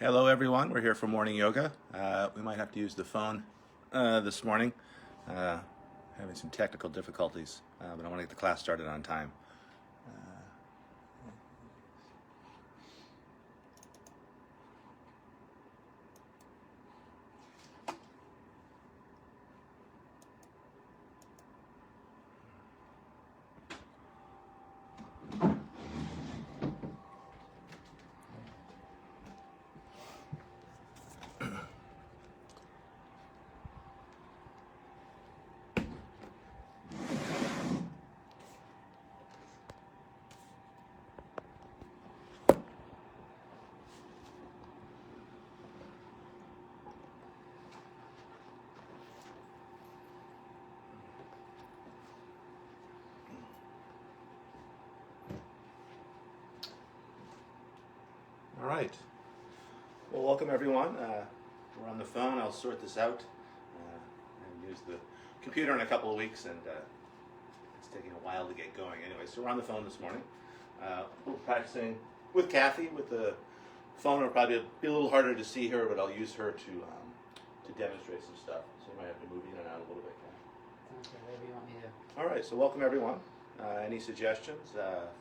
Hello everyone, we're here for morning yoga. We might have to use the phone this morning. Having some technical difficulties, but I want to get the class started on time. All right. Well, welcome everyone. We're on the phone. I'll sort this out. I haven't used the computer in a couple of weeks, and it's taking a while to get going. Anyway, so we're on the phone this morning. We're practicing with Kathy. With the phone, it'll probably be a little harder to see her, but I'll use her to demonstrate some stuff. So you might have to move in and out a little bit, Kathy. Okay, whatever you want me to. All right, so welcome everyone. Any suggestions,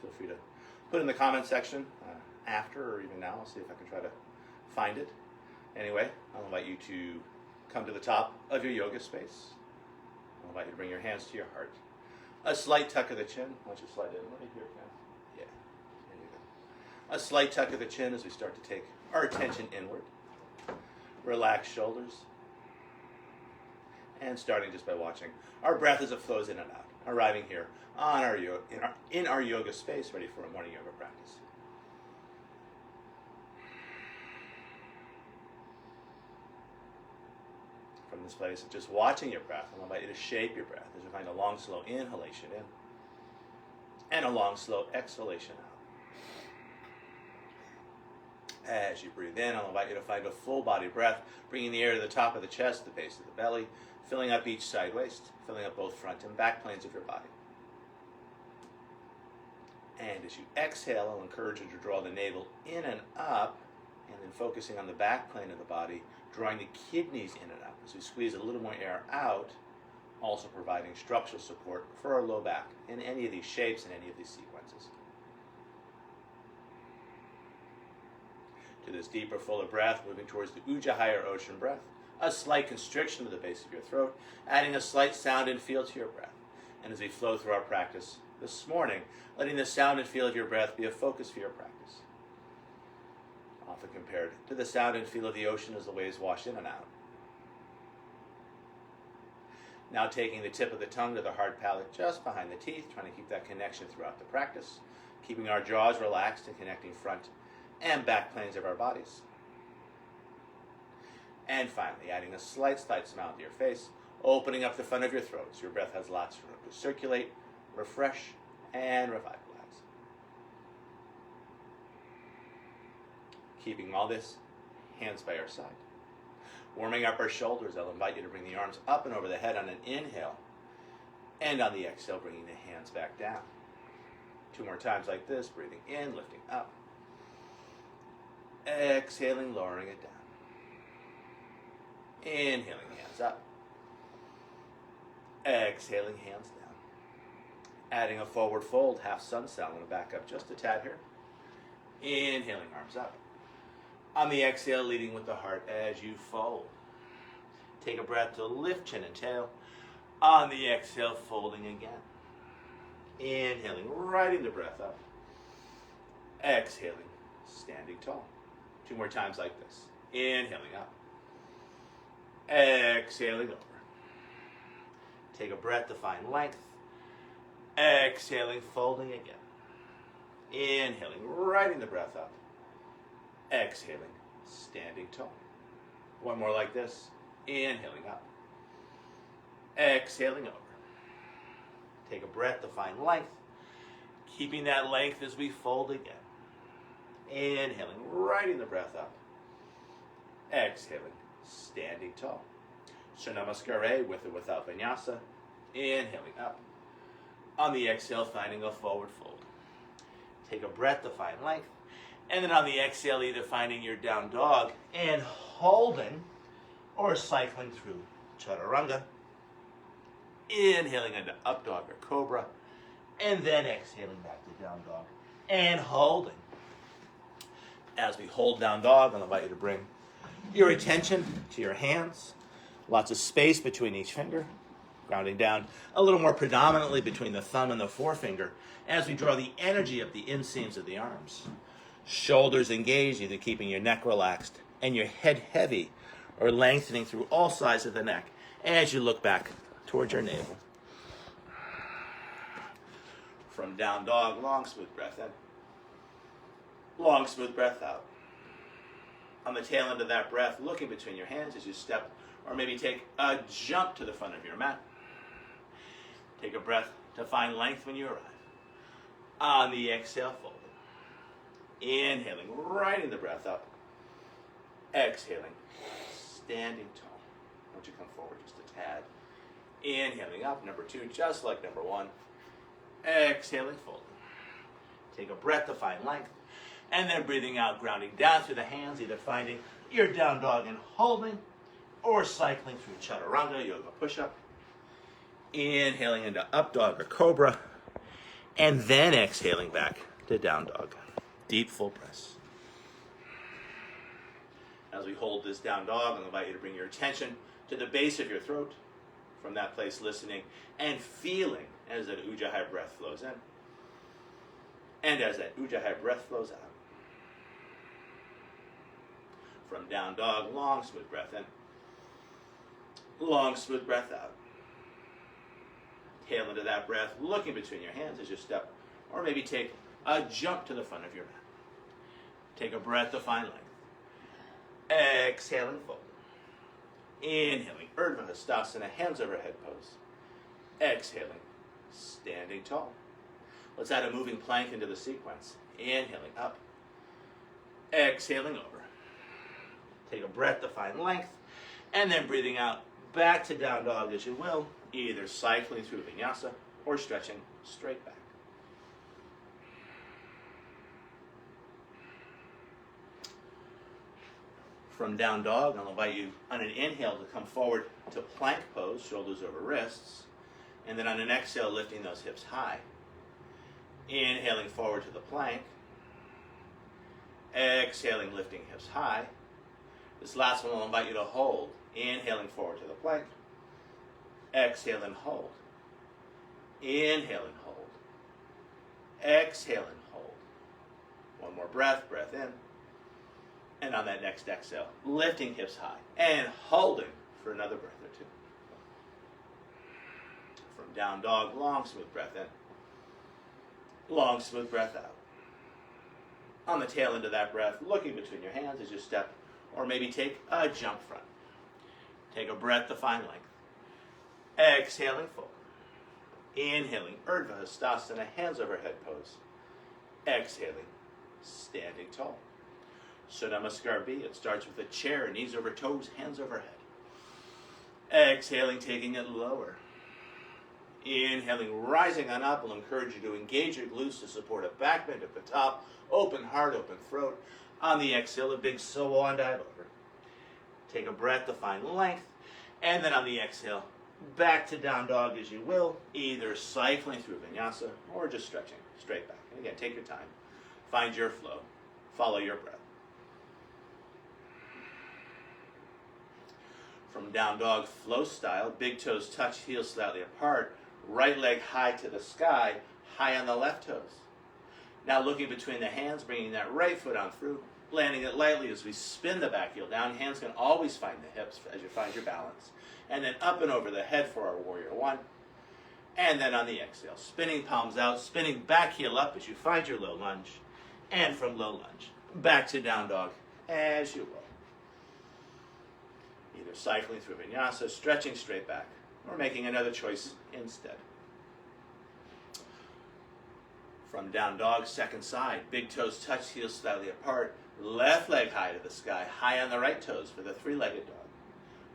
feel free to put in the comment section after or even now. I'll see if I can try to find it. Anyway, I'll invite you to come to the top of your yoga space. I'll invite you to bring your hands to your heart. A slight tuck of the chin. Why don't you slide in right here, Ken? Yeah, there you go. A slight tuck of the chin as we start to take our attention inward. Relax shoulders. And starting just by watching our breath as it flows in and out, arriving here on in our yoga space, ready for a morning yoga practice. From this place of just watching your breath, I'll invite you to shape your breath as you find a long, slow inhalation in and a long, slow exhalation out. As you breathe in, I'll invite you to find a full body breath, bringing the air to the top of the chest, the base of the belly, filling up each side waist, filling up both front and back planes of your body. And as you exhale, I'll encourage you to draw the navel in and up, and then focusing on the back plane of the body, drawing the kidneys in and up as we squeeze a little more air out, also providing structural support for our low back in any of these shapes and any of these sequences. To this deeper, fuller breath, moving towards the Ujjayi or ocean breath, a slight constriction of the base of your throat, adding a slight sound and feel to your breath. And as we flow through our practice this morning, letting the sound and feel of your breath be a focus for your practice. Often compared to the sound and feel of the ocean as the waves wash in and out. Now taking the tip of the tongue to the hard palate just behind the teeth, trying to keep that connection throughout the practice, keeping our jaws relaxed and connecting front and back planes of our bodies. And finally, adding a slight smile to your face, opening up the front of your throat so your breath has lots of room to circulate, refresh, and revitalize. Keeping all this, hands by our side. Warming up our shoulders, I'll invite you to bring the arms up and over the head on an inhale, and on the exhale, bringing the hands back down. 2 more times like this, breathing in, lifting up. Exhaling, lowering it down. Inhaling, hands up. Exhaling, hands down. Adding a forward fold, half sun style. I'm going to back up just a tad here. Inhaling, arms up. On the exhale, leading with the heart as you fold. Take a breath to lift chin and tail. On the exhale, folding again. Inhaling, riding the breath up. Exhaling, standing tall. 2 more times like this. Inhaling up. Exhaling over. Take a breath to find length. Exhaling, folding again. Inhaling, riding the breath up. Exhaling, standing tall. 1 more like this. Inhaling up. Exhaling over. Take a breath to find length. Keeping that length as we fold again. Inhaling, riding the breath up. Exhaling, standing tall. So Namaskar with or without vinyasa. Inhaling up. On the exhale, finding a forward fold. Take a breath to find length. And then on the exhale, either finding your down dog and holding or cycling through chaturanga. Inhaling into up dog or cobra. And then exhaling back to down dog and holding. As we hold down dog, I'll invite you to bring your attention to your hands. Lots of space between each finger. Grounding down a little more predominantly between the thumb and the forefinger as we draw the energy up the inseams of the arms. Shoulders engaged, either keeping your neck relaxed and your head heavy or lengthening through all sides of the neck as you look back towards your navel. From down dog, long smooth breath in. Long smooth breath out. On the tail end of that breath, looking between your hands as you step or maybe take a jump to the front of your mat. Take a breath to find length when you arrive. On the exhale, fold it. Inhaling, riding the breath up. Exhaling, standing tall. Won't you come forward just a tad. Inhaling up, number 2, just like number 1. Exhaling, folding. Take a breath to find length. And then breathing out, grounding down through the hands, either finding your down dog and holding, or cycling through chaturanga, yoga push-up. Inhaling into up dog or cobra. And then exhaling back to down dog. Deep, full breaths. As we hold this down dog, I'll invite you to bring your attention to the base of your throat. From that place, listening and feeling as that Ujjayi breath flows in. And as that Ujjayi breath flows out. From down dog, long, smooth breath in. Long, smooth breath out. Tail into that breath, looking between your hands as you step, or maybe take a jump to the front of your mat. Take a breath to find length. Exhaling, fold. Inhaling, Urdhva Hastasana, hands over head pose. Exhaling, standing tall. Let's add a moving plank into the sequence. Inhaling up. Exhaling over. Take a breath to find length. And then breathing out back to down dog as you will, either cycling through vinyasa or stretching straight back. From down dog, I'll invite you on an inhale to come forward to plank pose, shoulders over wrists. And then on an exhale, lifting those hips high. Inhaling forward to the plank. Exhaling, lifting hips high. This last one I'll invite you to hold. Inhaling forward to the plank. Exhale and hold. Inhale and hold. Exhale and hold. One more breath, breath in. And on that next exhale, lifting hips high and holding for another breath or 2. From down dog, long, smooth breath in. Long, smooth breath out. On the tail end of that breath, looking between your hands as you step, or maybe take a jump front. Take a breath to find length. Exhaling, fold. Inhaling, Urdhva Hastasana, hands over head pose. Exhaling, standing tall. So Namaskar B, it starts with a chair, knees over toes, hands over head. Exhaling, taking it lower. Inhaling, rising on up. I'll encourage you to engage your glutes to support a back bend at the top. Open heart, open throat. On the exhale, a big swan dive over. Take a breath to find length. And then on the exhale, back to down dog as you will. Either cycling through vinyasa or just stretching straight back. And again, take your time. Find your flow. Follow your breath. From down dog, flow style, big toes touch, heels slightly apart, right leg high to the sky, high on the left toes. Now looking between the hands, bringing that right foot on through, landing it lightly as we spin the back heel down. Hands can always find the hips as you find your balance. And then up and over the head for our warrior 1. And then on the exhale, spinning palms out, spinning back heel up as you find your low lunge. And from low lunge, back to down dog as you will. Either cycling through vinyasa, stretching straight back, or making another choice instead. From down dog, second side, big toes touch, heels slightly apart, left leg high to the sky, high on the right toes for the 3-legged dog.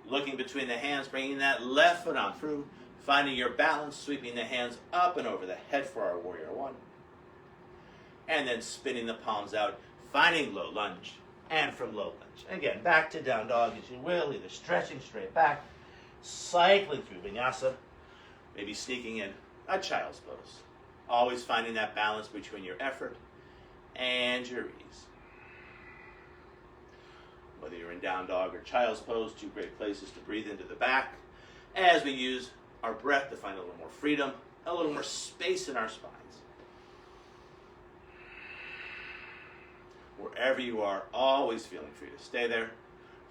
Looking between the hands, bringing that left foot on through, finding your balance, sweeping the hands up and over the head for our warrior 1. And then spinning the palms out, finding low lunge, and from low lunge. Again, back to down dog as you will, either stretching straight back, cycling through vinyasa, maybe sneaking in a child's pose. Always finding that balance between your effort and your ease. Whether you're in down dog or child's pose, two great places to breathe into the back as we use our breath to find a little more freedom, a little more space in our spines. Wherever you are, always feeling free to stay there.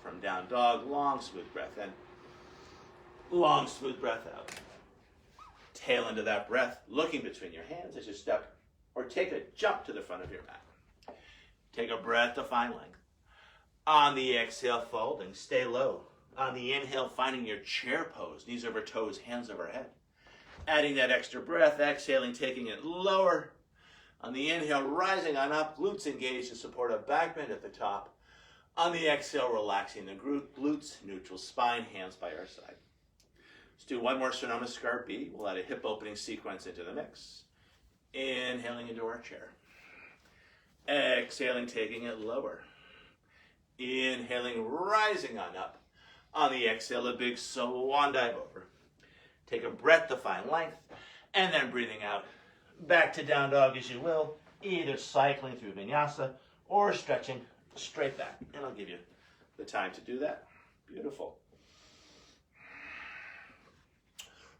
From down dog, long, smooth breath in. Long, smooth breath out. Tail into that breath, looking between your hands as you step or take a jump to the front of your mat. Take a breath to find length. On the exhale, folding, stay low. On the inhale, finding your chair pose, knees over toes, hands over head. Adding that extra breath, exhaling, taking it lower. On the inhale, rising on up, glutes engaged to support a back bend at the top. On the exhale, relaxing the glutes, neutral spine, hands by our side. Let's do one more Sir Namaskar B. We'll add a hip opening sequence into the mix. Inhaling into our chair. Exhaling, taking it lower. Inhaling, rising on up. On the exhale, a big swan dive over. Take a breath to find length, and then breathing out. Back to down dog as you will, either cycling through vinyasa or stretching straight back. And I'll give you the time to do that. Beautiful.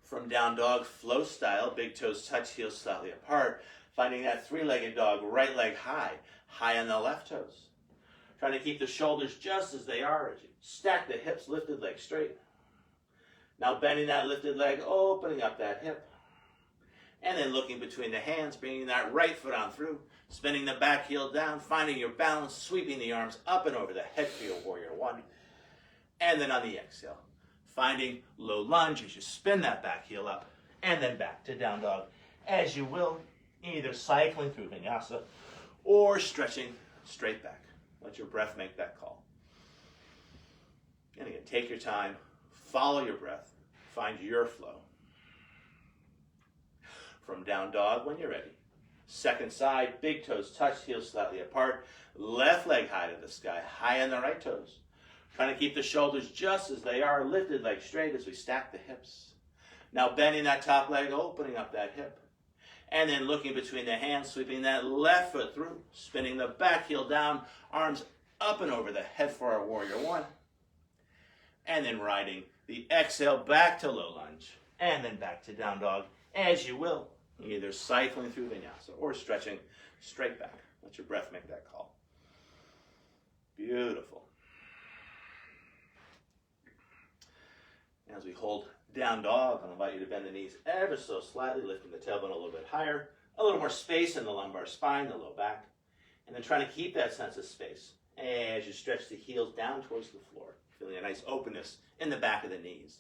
From down dog, flow style, big toes touch, heels slightly apart. Finding that three-legged dog, right leg high, high on the left toes. Trying to keep the shoulders just as they are as you stack the hips, lifted leg straight. Now bending that lifted leg, opening up that hip. And then looking between the hands, bringing that right foot on through, spinning the back heel down, finding your balance, sweeping the arms up and over the head for your warrior one. And then on the exhale, finding low lunge as you spin that back heel up, and then back to down dog as you will, either cycling through vinyasa or stretching straight back. Let your breath make that call. And again, take your time, follow your breath, find your flow. From down dog when you're ready. Second side, big toes touch, heels slightly apart, left leg high to the sky, high on the right toes. Trying to keep the shoulders just as they are, lifted leg straight as we stack the hips. Now bending that top leg, opening up that hip. And then looking between the hands, sweeping that left foot through, spinning the back heel down, arms up and over the head for our warrior one. And then riding the exhale back to low lunge, and then back to down dog as you will, either cycling through vinyasa or stretching straight back. Let your breath make that call. Beautiful. As we hold down dog, I'll invite you to bend the knees ever so slightly, lifting the tailbone a little bit higher, a little more space in the lumbar spine, the low back, and then trying to keep that sense of space as you stretch the heels down towards the floor, feeling a nice openness in the back of the knees.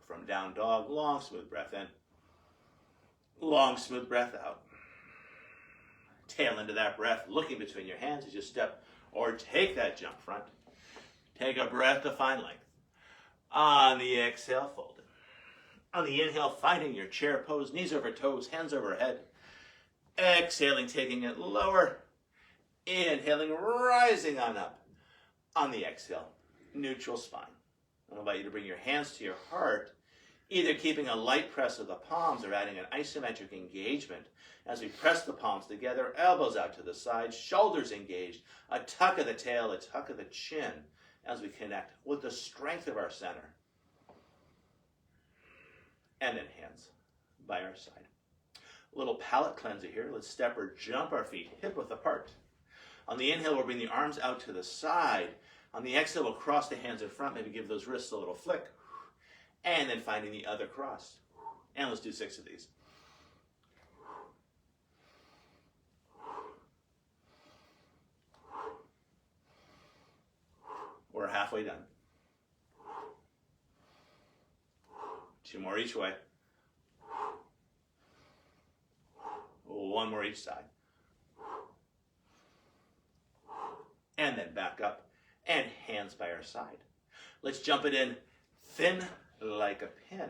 From down dog, long, smooth breath in. Long, smooth breath out. Tail into that breath, looking between your hands as you step or take that jump front. Take a breath to find length. On the exhale, fold it. On the inhale, finding your chair pose, knees over toes, hands over head. Exhaling, taking it lower. Inhaling, rising on up. On the exhale, neutral spine. I'll invite you to bring your hands to your heart, either keeping a light press of the palms or adding an isometric engagement as we press the palms together, elbows out to the side, shoulders engaged, a tuck of the tail, a tuck of the chin as we connect with the strength of our center. And then hands by our side. A little palate cleanser here. Let's step or jump our feet hip width apart. On the inhale, we'll bring the arms out to the side. On the exhale, we'll cross the hands in front, maybe give those wrists a little flick. And then finding the other cross. And let's do 6 of these. We're halfway done. 2 more each way. 1 more each side. And then back up and hands by our side. Let's jump it in thin like a pin.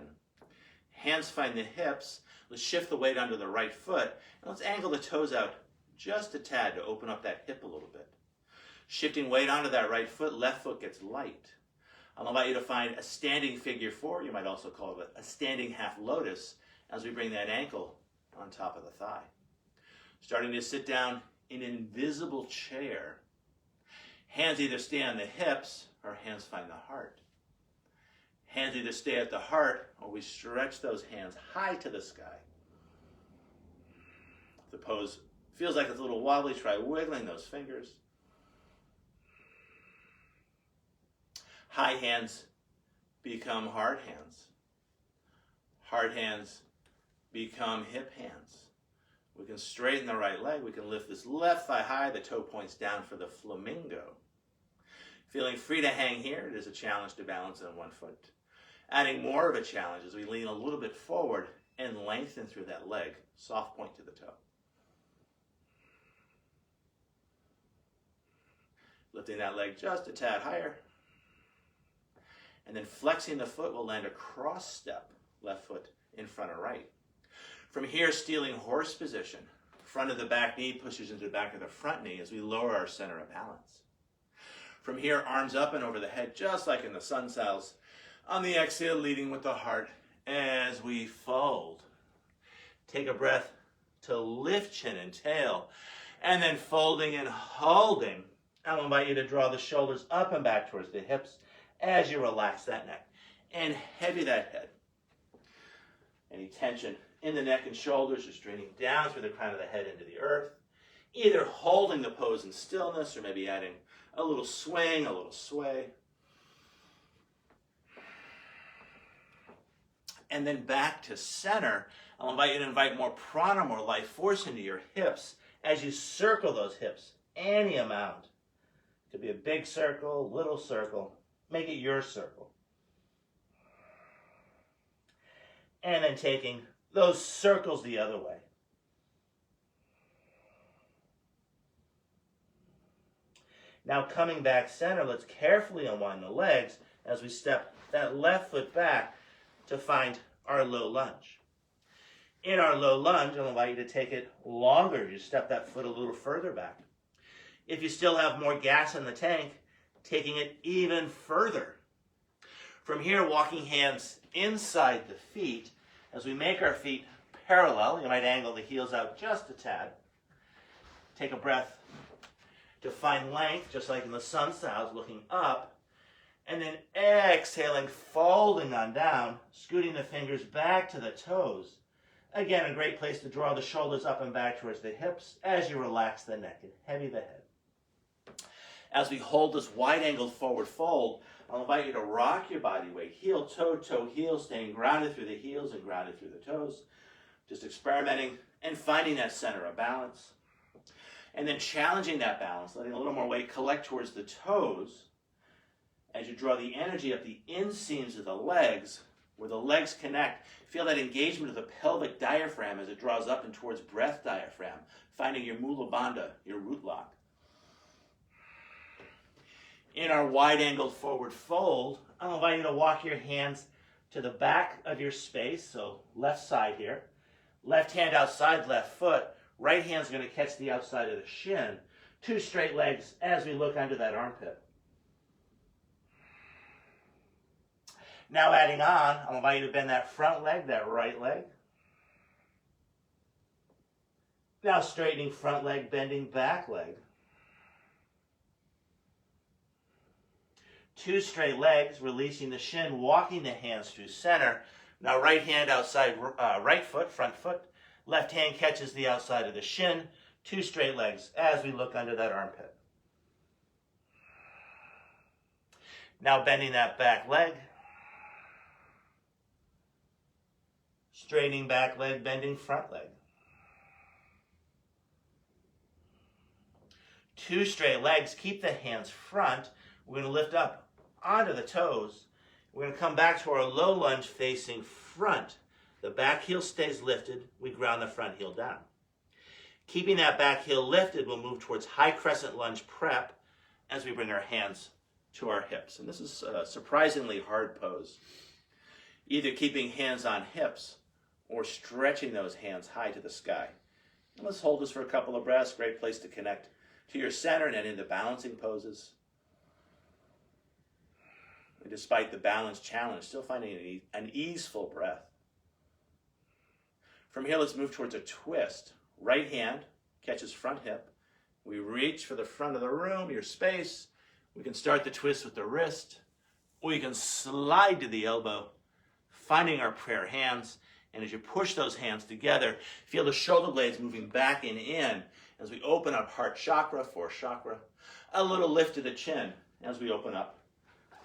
Hands find the hips. Let's shift the weight onto the right foot. And let's angle the toes out just a tad to open up that hip a little bit. Shifting weight onto that right foot, left foot gets light. I'll invite you to find a standing figure four. You might also call it a standing half lotus as we bring that ankle on top of the thigh. Starting to sit down in an invisible chair. Hands either stay on the hips or hands find the heart. Hands either stay at the heart or we stretch those hands high to the sky. If the pose feels like it's a little wobbly, try wiggling those fingers. High hands become hard hands. Hard hands become hip hands. We can straighten the right leg. We can lift this left thigh high. The toe points down for the flamingo. Feeling free to hang here. It is a challenge to balance on one foot. Adding more of a challenge as we lean a little bit forward and lengthen through that leg. Soft point to the toe. Lifting that leg just a tad higher. And then flexing the foot will land a cross step, left foot in front of right. From here, stealing horse position. Front of the back knee pushes into the back of the front knee as we lower our center of balance. From here, arms up and over the head, just like in the sun sails. On the exhale, leading with the heart as we fold. Take a breath to lift chin and tail, and then folding and holding. I'll invite you to draw the shoulders up and back towards the hips as you relax that neck and heavy that head. Any tension in the neck and shoulders is draining down through the crown of the head into the earth, either holding the pose in stillness or maybe adding a little swing, a little sway. And then back to center. I'll invite you to invite more prana, more life force into your hips as you circle those hips any amount. It could be a big circle, little circle. Make it your circle. And then taking those circles the other way. Now coming back center, let's carefully unwind the legs as we step that left foot back to find our low lunge. In our low lunge, I'll invite you to take it longer. You step that foot a little further back. If you still have more gas in the tank, taking it even further. From here, walking hands inside the feet as we make our feet parallel. You might angle the heels out just a tad. Take a breath to find length, just like in the sun sails, looking up. And then exhaling, folding on down, scooting the fingers back to the toes. Again, a great place to draw the shoulders up and back towards the hips as you relax the neck and heavy the head. As we hold this wide-angled forward fold, I'll invite you to rock your body weight, heel, toe, toe, heel, staying grounded through the heels and grounded through the toes. Just experimenting and finding that center of balance. And then challenging that balance, letting a little more weight collect towards the toes as you draw the energy up the inseams of the legs, where the legs connect. Feel that engagement of the pelvic diaphragm as it draws up and towards breath diaphragm, finding your mula bandha, your root lock. In our wide-angled forward fold, I'll invite you to walk your hands to the back of your space, so left side here. Left hand outside left foot. Right hand's going to catch the outside of the shin. Two straight legs as we look under that armpit. Now adding on, I'll invite you to bend that front leg, that right leg. Now straightening front leg, bending back leg. Two straight legs, releasing the shin, walking the hands through center. Now right hand outside right foot, front foot. Left hand catches the outside of the shin. Two straight legs as we look under that armpit. Now bending that back leg. Straightening back leg, bending front leg. Two straight legs, keep the hands front. We're going to lift up onto the toes. We're going to come back to our low lunge facing front. The back heel stays lifted. We ground the front heel down. Keeping that back heel lifted, we'll move towards high crescent lunge prep as we bring our hands to our hips. And this is a surprisingly hard pose. Either keeping hands on hips or stretching those hands high to the sky. Let's hold this for a couple of breaths. Great place to connect to your center and into balancing poses. And despite the balance challenge, still finding an easeful breath. From here, let's move towards a twist. Right hand catches front hip. We reach for the front of the room, your space. We can start the twist with the wrist. We can slide to the elbow, finding our prayer hands. And as you push those hands together, feel the shoulder blades moving back and in as we open up heart chakra, fourth chakra. A little lift to the chin as we open up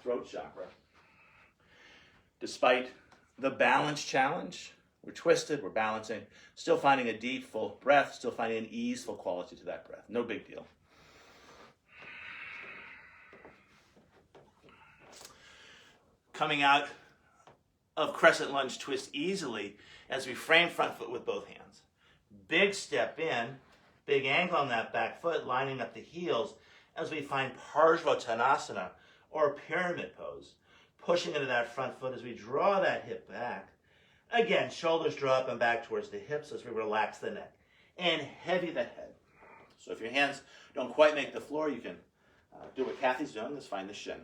throat chakra. Despite the balance challenge, we're twisted, we're balancing, still finding a deep, full breath, still finding an easeful quality to that breath. No big deal. Coming out of crescent lunge twist easily as we frame front foot with both hands. Big step in, big angle on that back foot, lining up the heels as we find Parsvottanasana or pyramid pose. Pushing into that front foot as we draw that hip back. Again, shoulders draw up and back towards the hips as we relax the neck and heavy the head. So if your hands don't quite make the floor, you can do what Kathy's doing. Let's find the shin.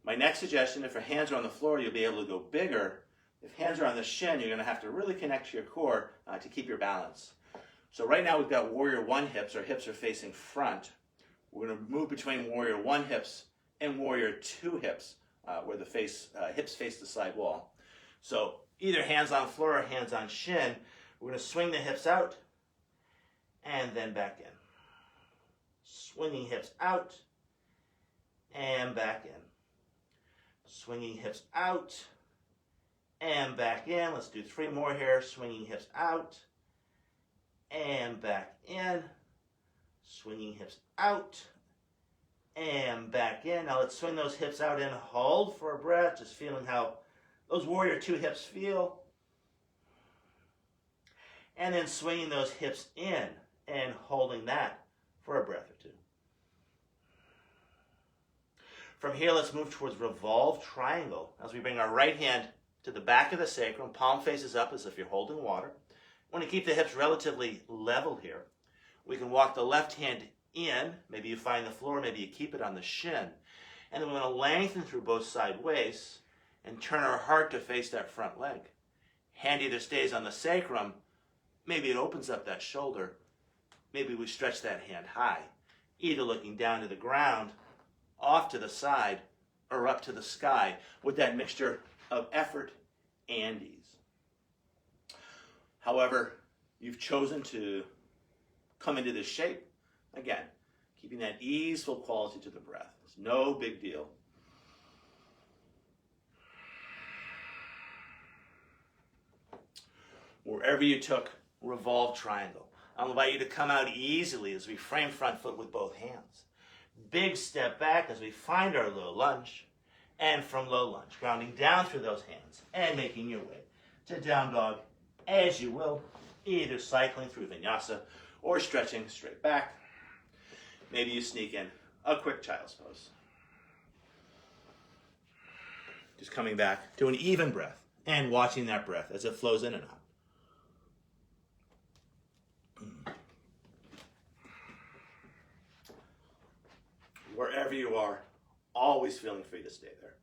My next suggestion, if your hands are on the floor, you'll be able to go bigger. If hands are on the shin, you're going to have to really connect to your core to keep your balance. So right now we've got Warrior One hips. Our hips are facing front. We're going to move between Warrior One hips and Warrior Two hips, where the hips face the side wall. So either hands on floor or hands on shin. We're going to swing the hips out and then back in. Swinging hips out and back in. Swinging hips out and back in. Let's do 3 more here. Swinging hips out and back in. Swinging hips out and back in. Now let's swing those hips out and hold for a breath, just feeling how those Warrior Two hips feel. And then swinging those hips in and holding that for a breath or two. From here, let's move towards revolved triangle as we bring our right hand to the back of the sacrum, palm faces up as if you're holding water. We want to keep the hips relatively level here. We can walk the left hand in, maybe you find the floor, maybe you keep it on the shin. And then we want to lengthen through both side waists and turn our heart to face that front leg. Hand either stays on the sacrum, maybe it opens up that shoulder, maybe we stretch that hand high, either looking down to the ground, off to the side, or up to the sky with that mixture of effort and ease. However, you've chosen to come into this shape, again, keeping that easeful quality to the breath. It's no big deal. Wherever you took revolved triangle, I'll invite you to come out easily as we frame front foot with both hands. Big step back as we find our low lunge, and from low lunge, grounding down through those hands and making your way to down dog as you will, either cycling through vinyasa or stretching straight back. Maybe you sneak in a quick child's pose. Just coming back to an even breath and watching that breath as it flows in and out. Wherever you are, always feeling free to stay there.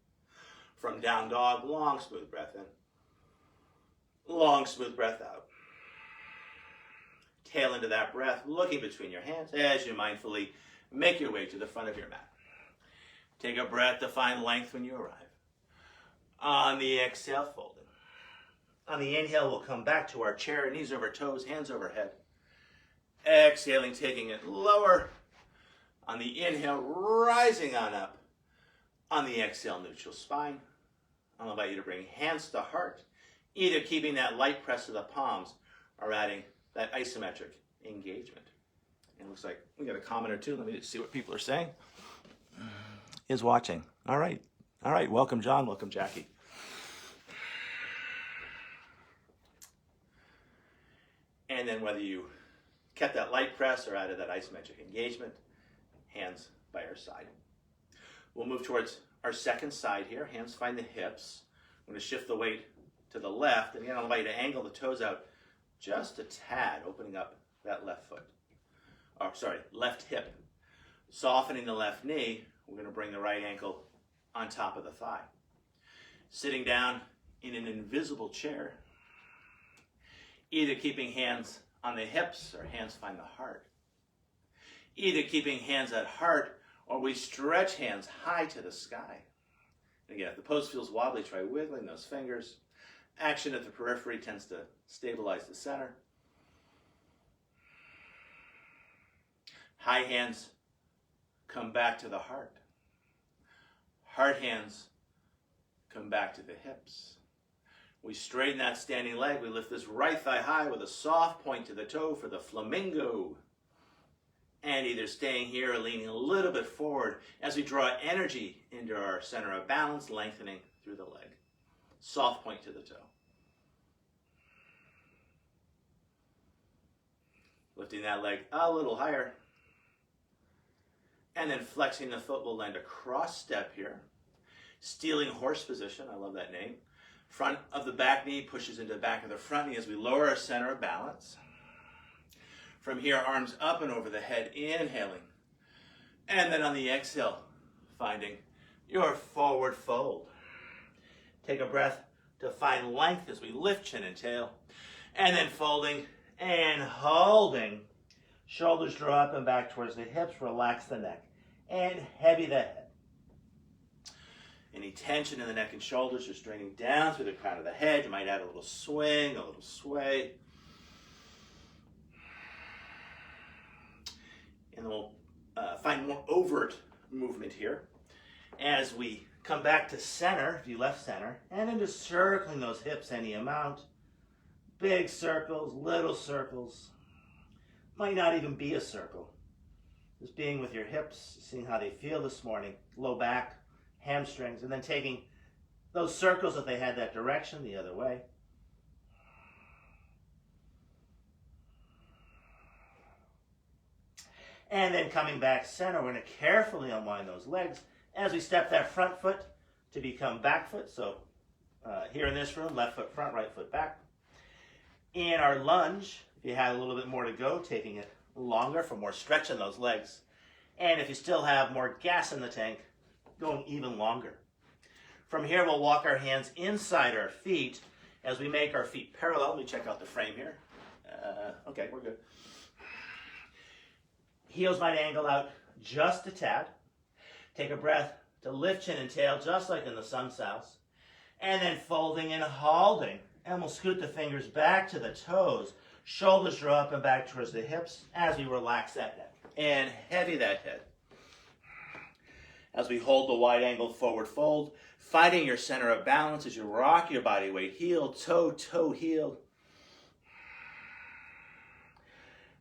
From down dog, long smooth breath in, long smooth breath out. Tail into that breath, looking between your hands as you mindfully make your way to the front of your mat. Take a breath to find length when you arrive. On the exhale, folding. On the inhale, we'll come back to our chair, knees over toes, hands overhead. Exhaling, taking it lower. On the inhale, rising on up. On the exhale, neutral spine. I'll invite you to bring hands to heart, either keeping that light press of the palms or adding that isometric engagement. And it looks like we got a comment or two. Let me just see what people are saying. Is watching. All right. All right. Welcome, John. Welcome, Jackie. And then whether you kept that light press or added that isometric engagement, hands by our side. We'll move towards our second side here. Hands find the hips. I'm going to shift the weight to the left. And again, I'll invite you to angle the toes out just a tad, opening up that left foot. Or sorry, left hip. Softening the left knee, we're going to bring the right ankle on top of the thigh. Sitting down in an invisible chair, either keeping hands on the hips or hands find the heart. Either keeping hands at heart or we stretch hands high to the sky. And again, if the pose feels wobbly, try wiggling those fingers. Action at the periphery tends to stabilize the center. High hands come back to the heart. Heart hands come back to the hips. We straighten that standing leg. We lift this right thigh high with a soft point to the toe for the flamingo. And either staying here or leaning a little bit forward as we draw energy into our center of balance, lengthening through the leg. Soft point to the toe. Lifting that leg a little higher. And then flexing the foot, we'll land a cross step here. Stealing horse position, I love that name. Front of the back knee pushes into the back of the front knee as we lower our center of balance. From here, arms up and over the head, inhaling. And then on the exhale, finding your forward fold. Take a breath to find length as we lift chin and tail. And then folding and holding. Shoulders draw up and back towards the hips. Relax the neck. And heavy the head. Any tension in the neck and shoulders just draining down through the crown of the head. You might add a little swing, a little sway. And then we'll find more overt movement here as we come back to center, if you left center, and into circling those hips any amount. Big circles, little circles. Might not even be a circle. Just being with your hips, seeing how they feel this morning. Low back, hamstrings, and then taking those circles if they had that direction the other way. And then coming back center, we're going to carefully unwind those legs as we step that front foot to become back foot. So here in this room, left foot front, right foot back. In our lunge, if you had a little bit more to go, taking it longer for more stretch in those legs. And if you still have more gas in the tank, going even longer. From here, we'll walk our hands inside our feet as we make our feet parallel. Let me check out the frame here. Okay, we're good. Heels might angle out just a tad. Take a breath to lift chin and tail, just like in the sun souse. And then folding and holding. And we'll scoot the fingers back to the toes. Shoulders draw up and back towards the hips as we relax that neck. And heavy that head. As we hold the wide angle forward fold, finding your center of balance as you rock your body weight. Heel, toe, toe, heel.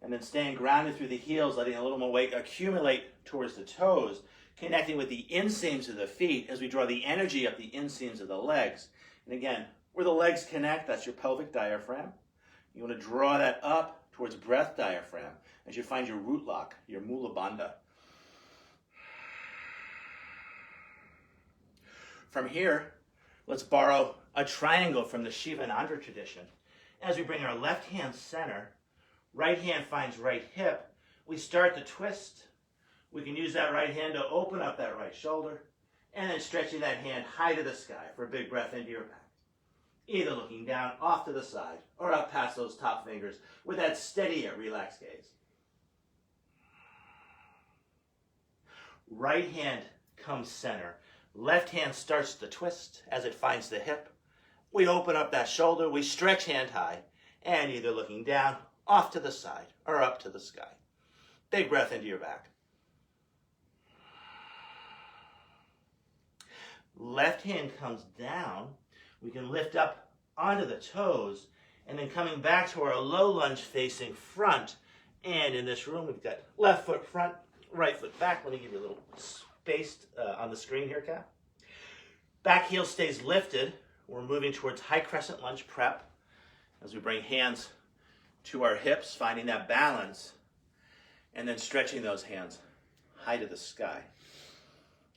And then staying grounded through the heels, letting a little more weight accumulate towards the toes, connecting with the inseams of the feet as we draw the energy up the inseams of the legs. And again, where the legs connect, that's your pelvic diaphragm. You want to draw that up towards breath diaphragm as you find your root lock, your Mula Bandha. From here, let's borrow a triangle from the Shivanandra tradition. As we bring our left hand center, right hand finds right hip, we start the twist. We can use that right hand to open up that right shoulder, and then stretching that hand high to the sky for a big breath into your back. Either looking down off to the side or up past those top fingers with that steady yet relaxed gaze. Right hand comes center. Left hand starts the twist as it finds the hip. We open up that shoulder, we stretch hand high, and either looking down, off to the side, or up to the sky. Big breath into your back. Left hand comes down. We can lift up onto the toes, and then coming back to our low lunge facing front. And in this room, we've got left foot front, right foot back. Let me give you a little space on the screen here, Kat. Back heel stays lifted. We're moving towards high crescent lunge prep as we bring hands to our hips, finding that balance, and then stretching those hands high to the sky.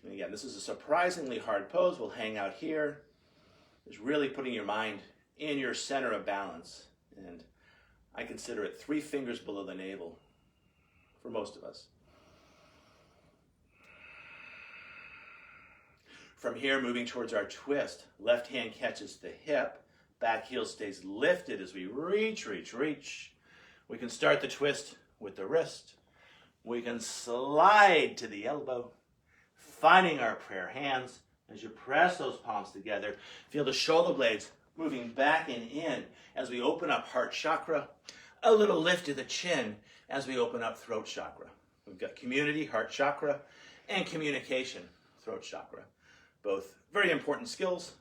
And again, this is a surprisingly hard pose. We'll hang out here. It's really putting your mind in your center of balance and I consider it 3 fingers below the navel for most of us. From here, moving towards our twist, left hand catches the hip, back heel stays lifted as we reach. We can start the twist with the wrist. We can slide to the elbow, finding our prayer hands. As you press those palms together, feel the shoulder blades moving back and in as we open up heart chakra, a little lift to the chin as we open up throat chakra. We've got community, heart chakra, and communication, throat chakra. Both very important skills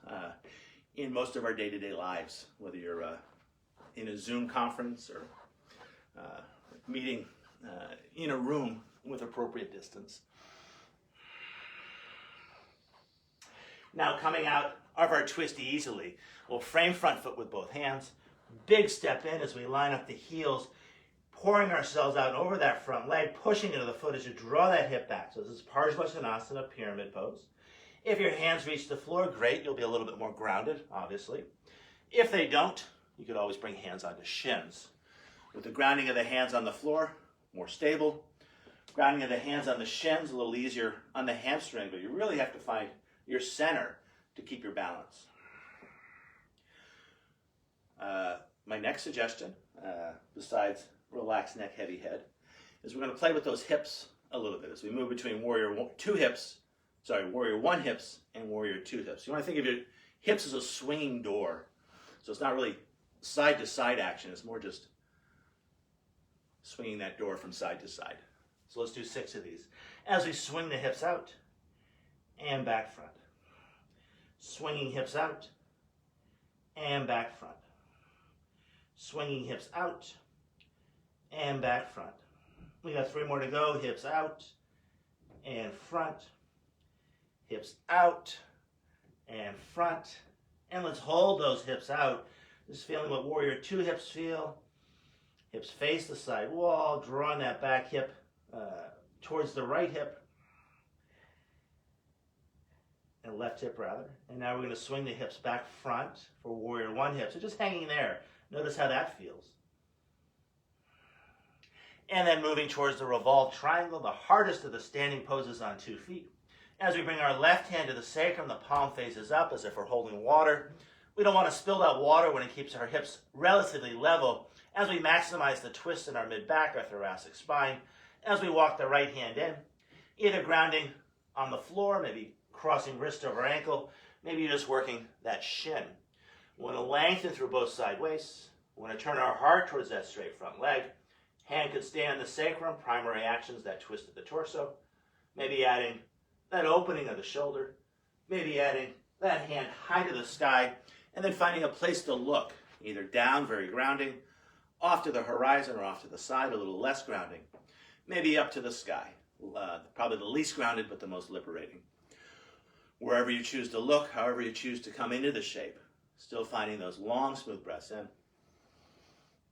in most of our day-to-day lives, whether you're in a Zoom conference or meeting in a room with appropriate distance. Now coming out of our twist easily, we'll frame front foot with both hands. Big step in as we line up the heels, pouring ourselves out over that front leg, pushing into the foot as you draw that hip back. So this is Parsvashanasana, pyramid pose. If your hands reach the floor, great, you'll be a little bit more grounded, obviously. If they don't, you could always bring hands onto shins. With the grounding of the hands on the floor, more stable. Grounding of the hands on the shins, a little easier on the hamstring, but you really have to find your center to keep your balance. My next suggestion, besides relaxed neck, heavy head, is we're going to play with those hips a little bit as we move between warrior 1 hips and warrior 2 hips. You want to think of your hips as a swinging door. So it's not really side to side action, it's more just swinging that door from side to side. So let's do 6 of these. As we swing the hips out and back front. Swinging hips out and back front. Swinging hips out and back front. We got 3 more to go. Hips out and front. Hips out and front. And let's hold those hips out. Just feeling what warrior 2 hips feel. Hips face the side wall, drawing that back hip towards the right hip. And left hip rather. And now we're going to swing the hips back front for warrior 1 hip. So just hanging there. Notice how that feels. And then moving towards the revolved triangle, the hardest of the standing poses on 2 feet. As we bring our left hand to the sacrum, the palm faces up as if we're holding water. We don't want to spill that water when it keeps our hips relatively level as we maximize the twist in our mid-back, our thoracic spine. As we walk the right hand in, either grounding on the floor, maybe crossing wrist over ankle, maybe you're just working that shin. We want to lengthen through both side waists. We want to turn our heart towards that straight front leg. Hand could stay on the sacrum, primary actions, that twist of the torso. Maybe adding that opening of the shoulder. Maybe adding that hand high to the sky. And then finding a place to look, either down, very grounding, off to the horizon or off to the side, a little less grounding. Maybe up to the sky. Probably the least grounded, but the most liberating. Wherever you choose to look, however you choose to come into the shape, still finding those long, smooth breaths in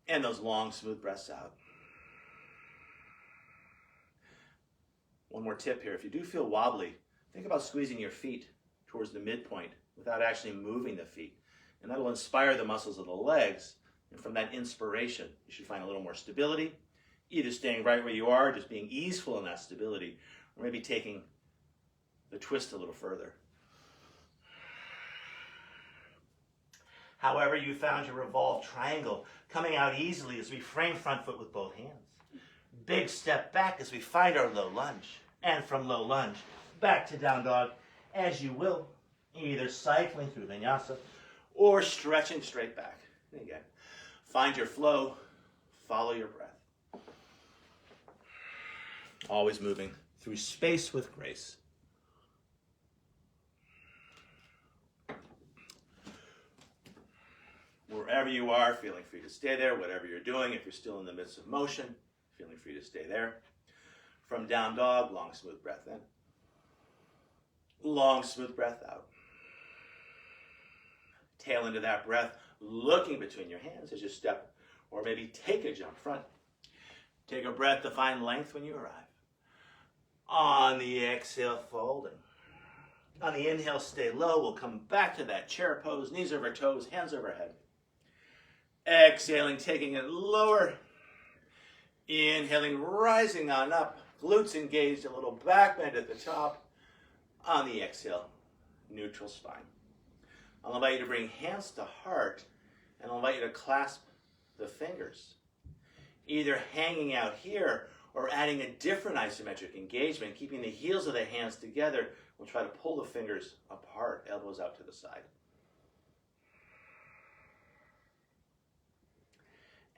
and those long, smooth breaths out. One more tip here. If you do feel wobbly, think about squeezing your feet towards the midpoint without actually moving the feet. And that will inspire the muscles of the legs. And from that inspiration, you should find a little more stability, either staying right where you are, just being easeful in that stability, or maybe taking the twist a little further. However you found your revolved triangle, coming out easily as we frame front foot with both hands. Big step back as we find our low lunge. And from low lunge, back to down dog, as you will, either cycling through vinyasa or stretching straight back. And again, find your flow, follow your breath. Always moving through space with grace. Wherever you are, feeling free to stay there. Whatever you're doing, if you're still in the midst of motion, feeling free to stay there. From down dog, long, smooth breath in. Long, smooth breath out. Tail into that breath, looking between your hands as you step, or maybe take a jump front. Take a breath to find length when you arrive. On the exhale, folding. On the inhale, stay low. We'll come back to that chair pose, knees over toes, hands overhead. Exhaling, taking it lower. Inhaling, rising on up. Glutes engaged, a little back bend at the top. On the exhale, neutral spine. I'll invite you to bring hands to heart, and I'll invite you to clasp the fingers, either hanging out here or adding a different isometric engagement, keeping the heels of the hands together. We'll try to pull the fingers apart, elbows out to the side.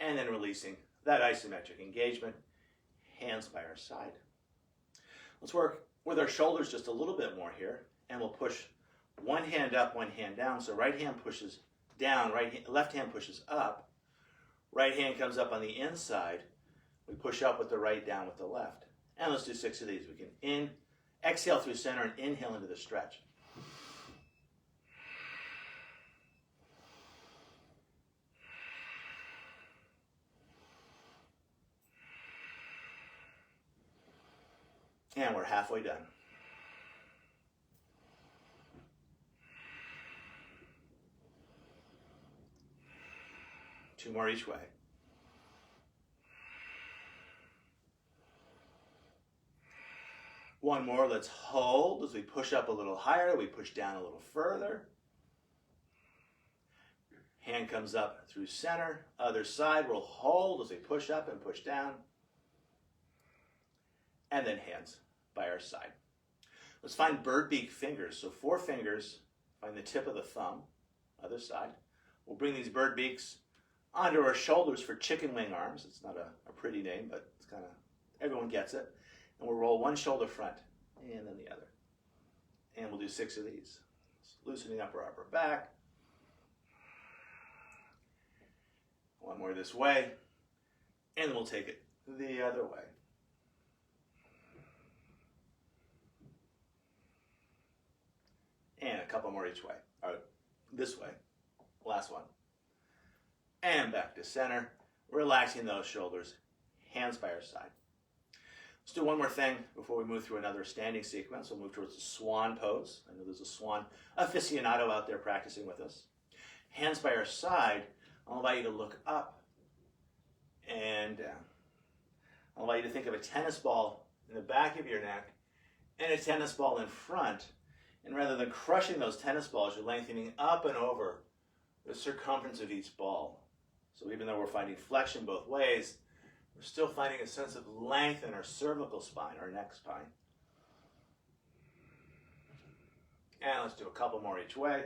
And then releasing that isometric engagement, hands by our side. Let's work with our shoulders just a little bit more here, and we'll push one hand up, one hand down. So right hand pushes down, left hand pushes up. Right hand comes up on the inside. We push up with the right, down with the left. And let's do 6 of these. We can exhale through center and inhale into the stretch. And we're halfway done. Two more each way. One more, let's hold as we push up a little higher, we push down a little further. Hand comes up through center, other side, we'll hold as we push up and push down. And then hands by our side. Let's find bird beak fingers. So 4 fingers, find the tip of the thumb, other side. We'll bring these bird beaks onto our shoulders for chicken wing arms. It's not a pretty name, but it's kind of, everyone gets it. And we'll roll one shoulder front and then the other. And we'll do 6 of these. Loosening up our upper back. One more this way. And then we'll take it the other way. And a couple more each way. Or this way. Last one. And back to center. Relaxing those shoulders. Hands by our side. Let's do one more thing before we move through another standing sequence. We'll move towards the swan pose. I know there's a swan aficionado out there practicing with us. Hands by our side. I'll invite you to look up and down. I'll invite you to think of a tennis ball in the back of your neck and a tennis ball in front. And rather than crushing those tennis balls, you're lengthening up and over the circumference of each ball. So even though we're finding flexion both ways, we're still finding a sense of length in our cervical spine, our neck spine. And let's do a couple more each way.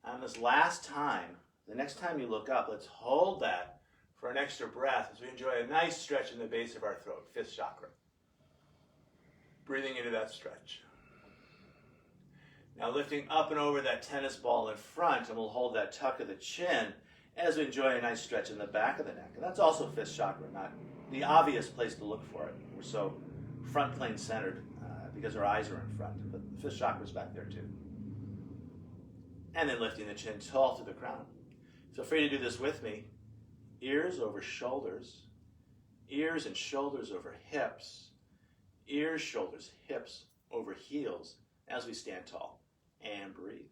And this last time, the next time you look up, let's hold that for an extra breath as we enjoy a nice stretch in the base of our throat, 5th chakra. Breathing into that stretch. Now lifting up and over that tennis ball in front, and we'll hold that tuck of the chin as we enjoy a nice stretch in the back of the neck. And that's also 5th chakra, not the obvious place to look for it. We're so front plane centered because our eyes are in front, but the 5th chakra is back there too. And then lifting the chin tall to the crown. Feel free to do this with me. Ears over shoulders, ears and shoulders over hips, ears, shoulders, hips over heels as we stand tall and breathe.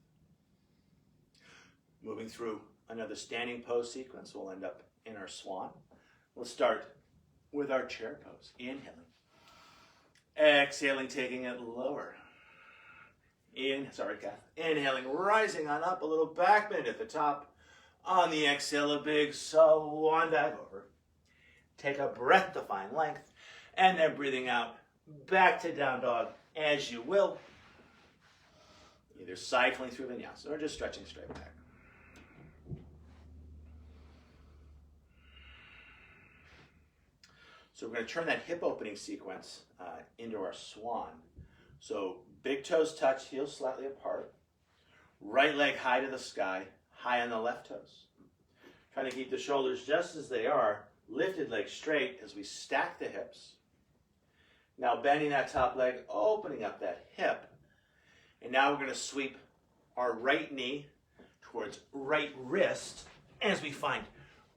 Moving through another standing pose sequence, we'll end up in our swan. We'll start with our chair pose. Inhaling. Exhaling, taking it lower. Inhaling, rising on up, a little back bend at the top. On the exhale, a big swan dive over. Take a breath to find length, and then breathing out, back to down dog as you will. Either cycling through vinyasa or just stretching straight back. So we're going to turn that hip opening sequence into our swan. So big toes touch, heels slightly apart. Right leg high to the sky, high on the left toes. Trying to keep the shoulders just as they are, lifted leg straight as we stack the hips. Now bending that top leg, opening up that hip. And now we're going to sweep our right knee towards right wrist as we find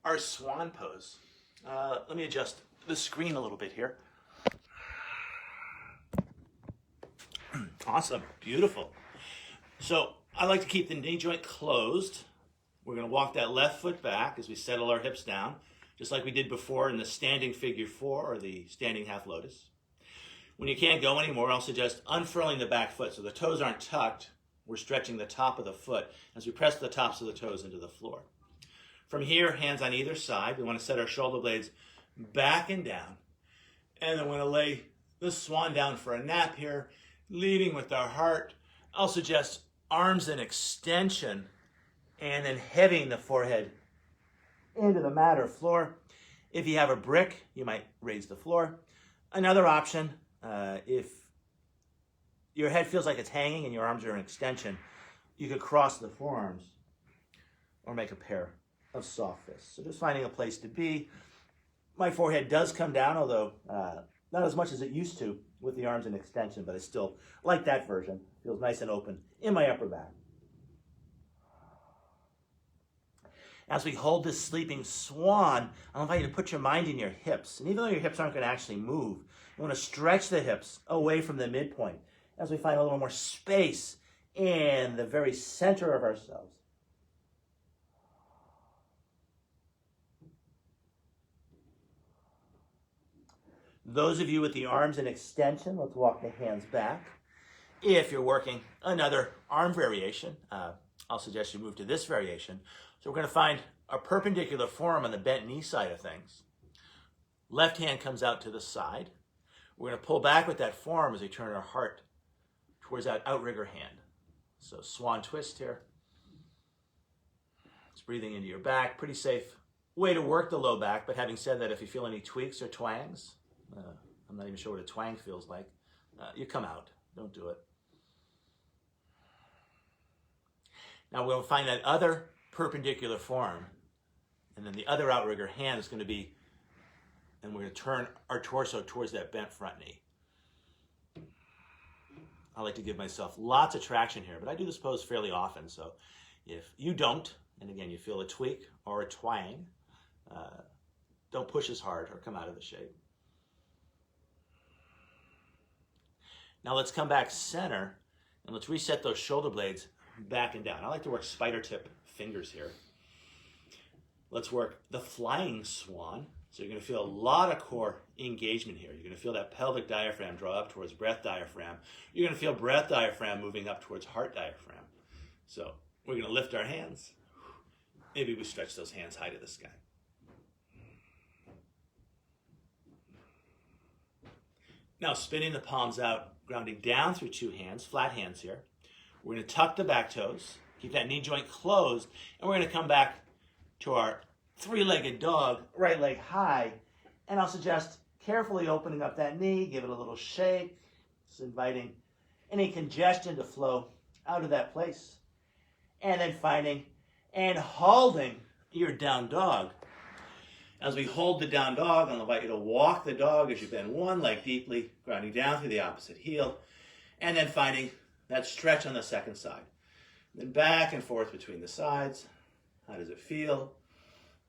our swan pose. Let me adjust the screen a little bit here. Awesome, beautiful. So I like to keep the knee joint closed. We're going to walk that left foot back as we settle our hips down, just like we did before in the standing figure 4 or the standing half lotus. When you can't go anymore, I'll suggest unfurling the back foot so the toes aren't tucked. We're stretching the top of the foot as we press the tops of the toes into the floor. From here, hands on either side. We want to set our shoulder blades back and down. And then we're going to lay the swan down for a nap here, leading with our heart. I'll suggest arms in extension and then heading the forehead into the mat or floor. If you have a brick, you might raise the floor. Another option, if your head feels like it's hanging and your arms are in extension, you could cross the forearms or make a pair of soft fists. So just finding a place to be. My forehead does come down, although not as much as it used to with the arms in extension, but I still like that version. Feels nice and open in my upper back. As we hold this sleeping swan, I'll invite you to put your mind in your hips. And even though your hips aren't going to actually move, you want to stretch the hips away from the midpoint as we find a little more space in the very center of ourselves. Those of you with the arms in extension, let's walk the hands back. If you're working another arm variation, I'll suggest you move to this variation. So we're going to find a perpendicular form on the bent knee side of things. Left hand comes out to the side. We're going to pull back with that form as we turn our heart towards that outrigger hand. So swan twist here. It's breathing into your back. Pretty safe way to work the low back, but having said that, if you feel any tweaks or twangs, I'm not even sure what a twang feels like, you come out. Don't do it. Now we'll find that other perpendicular form, and then the other outrigger hand is going to be, and we're going to turn our torso towards that bent front knee. I like to give myself lots of traction here, but I do this pose fairly often, so if you don't, and again you feel a tweak or a twang, don't push as hard or come out of the shape. Now let's come back center, and let's reset those shoulder blades back and down. I like to work spider tip fingers here. Let's work the flying swan. So you're going to feel a lot of core engagement here. You're going to feel that pelvic diaphragm draw up towards breath diaphragm. You're going to feel breath diaphragm moving up towards heart diaphragm. So we're going to lift our hands. Maybe we stretch those hands high to the sky. Now spinning the palms out, grounding down through two hands, flat hands here. We're going to tuck the back toes, keep that knee joint closed, and we're going to come back to our three-legged dog, right leg high, and I'll suggest carefully opening up that knee, give it a little shake, just inviting any congestion to flow out of that place, and then finding and holding your down dog. As we hold the down dog, I'll invite you to walk the dog as you bend one leg deeply, grounding down through the opposite heel, and then finding that stretch on the second side. Then back and forth between the sides. How does it feel?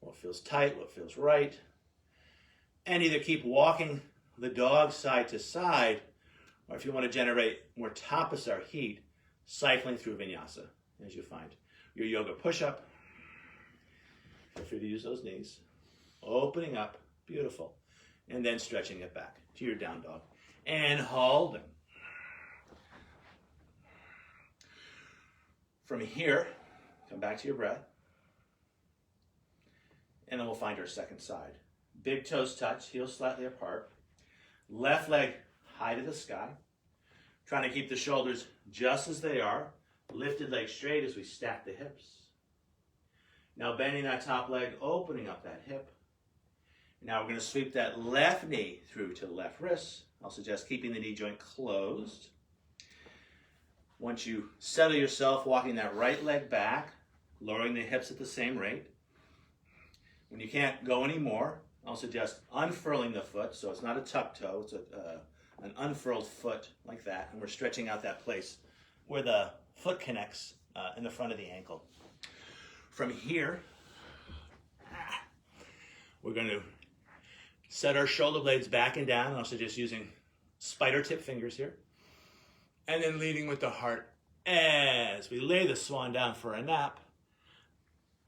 What feels tight? What feels right? And either keep walking the dog side to side, or if you want to generate more tapasar heat, cycling through vinyasa as you find your yoga push-up. Feel free to use those knees. Opening up, beautiful. And then stretching it back to your down dog. And holding. From here, come back to your breath. And then we'll find our second side. Big toes touch, heels slightly apart. Left leg high to the sky. Trying to keep the shoulders just as they are. Lifted leg straight as we stack the hips. Now bending that top leg, opening up that hip. Now we're going to sweep that left knee through to the left wrist. I'll suggest keeping the knee joint closed. Once you settle yourself, walking that right leg back, lowering the hips at the same rate. When you can't go anymore, I'll suggest unfurling the foot, so it's not a tuck toe, it's an unfurled foot like that, and we're stretching out that place where the foot connects in the front of the ankle. From here, we're going to set our shoulder blades back and down, also just using spider tip fingers here, and then leading with the heart As we lay the swan down for a nap,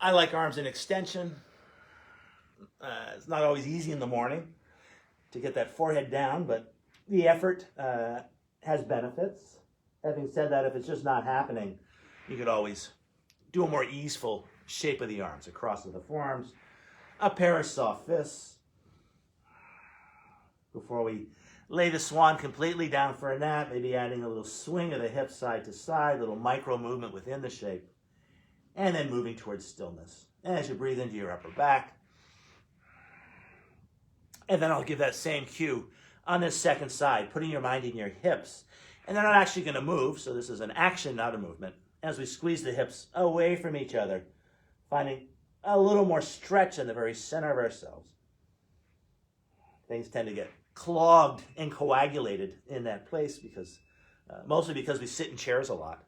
I like arms in extension. It's not always easy in the morning to get that forehead down, but the effort has benefits. Having said that, if it's just not happening, you could always do a more easeful shape of the arms, across of the forearms, a pair of soft fists. Before we lay the swan completely down for a nap, maybe adding a little swing of the hips side to side, a little micro movement within the shape, and then moving towards stillness. As you breathe into your upper back, and then I'll give that same cue on this second side, putting your mind in your hips. And they're not actually going to move, so this is an action, not a movement. As we squeeze the hips away from each other, finding a little more stretch in the very center of ourselves. Things tend to get clogged and coagulated in that place because, mostly because we sit in chairs a lot.